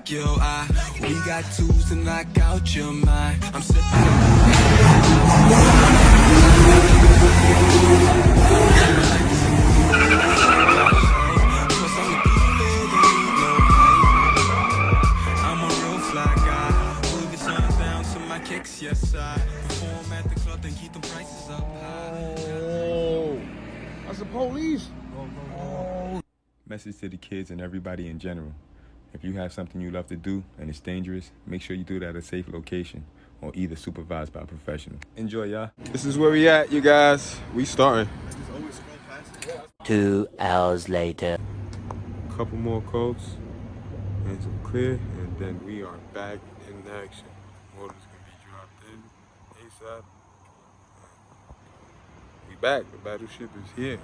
your eye. We got tools to knock out your mind. I'm sipping I'm a real fly guy. Louis Vuitton down to my kicks, yes I perform at the club and keep the prices up high. Oh, that's the police. Message to the kids and everybody in general. If you have something you love to do and it's dangerous, make sure you do it at a safe location or either supervised by a professional. Enjoy, y'all. This is where we at, you guys. We starting. 2 hours later. Couple more coats and some clear, and then we are back in action. Motor's gonna be dropped in ASAP. We back. The battleship is here.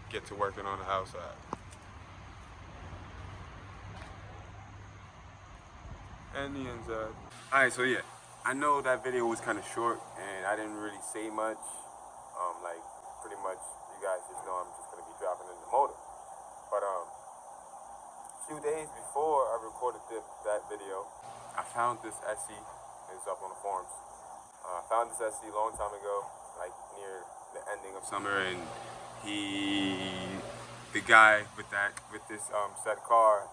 Get to working on the outside. And the inside. Alright, so yeah. I know that video was kind of short and I didn't really say much. Like pretty much you guys just know I'm just gonna be dropping in the motor. But a few days before I recorded that video, I found this SE. It's up on the forums. I found this SE a long time ago, like near the ending of summer, and the guy with this said car,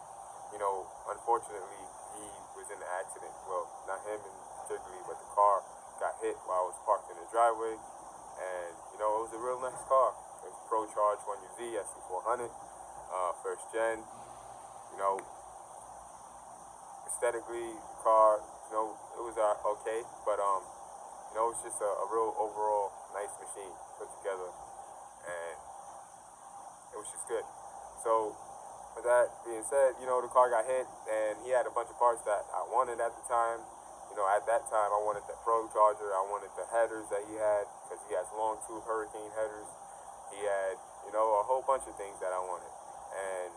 you know, unfortunately he was in an accident. Well, not him in particularly, but the car got hit while I was parked in the driveway. And you know, it was a real nice car. It was Pro Charge 1UZ SC40, first gen. You know, aesthetically, the car, you know, it was okay, but you know, it's just a real overall nice machine put together, and it was just good. So, with that being said, you know, the car got hit, and he had a bunch of parts that I wanted at the time. You know, at that time, I wanted the Pro Charger, I wanted the headers that he had, because he has long tube Hurricane headers. He had, you know, a whole bunch of things that I wanted. And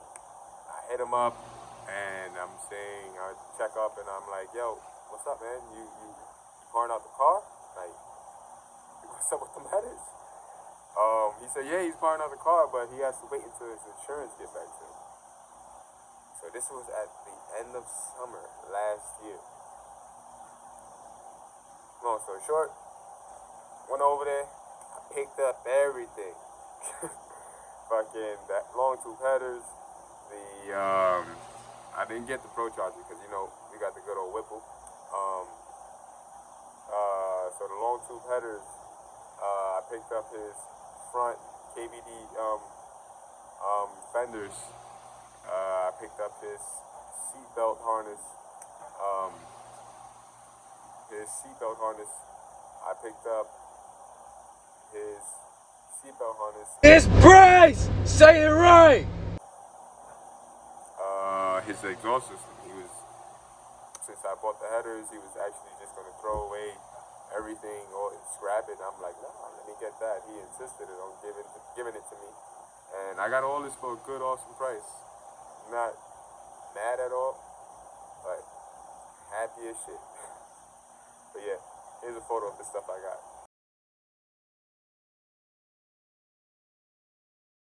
I hit him up, and I'm saying, I check up, and I'm like, yo, what's up, man? You pouring out the car? Like, what's up with them headers? He said, yeah, he's pouring out the car, but he has to wait until his insurance gets back to him. So this was at the end of summer last year. Long story short, went over there, I picked up everything. Fucking that long tube headers, I didn't get the Pro Charger because, you know, we got the good old Whipple. So the long tube headers, I picked up his front KBD fenders. I picked up his seatbelt harness. I picked up his seatbelt harness. It's Bryce! Say it right! His exhaust system. Since I bought the headers, he was actually just going to throw away everything or scrap it. And I'm like, nah, let me get that. He insisted on giving it to me. And I got all this for a good, awesome price. Not mad at all, but happy as shit. But yeah, here's a photo of the stuff I got.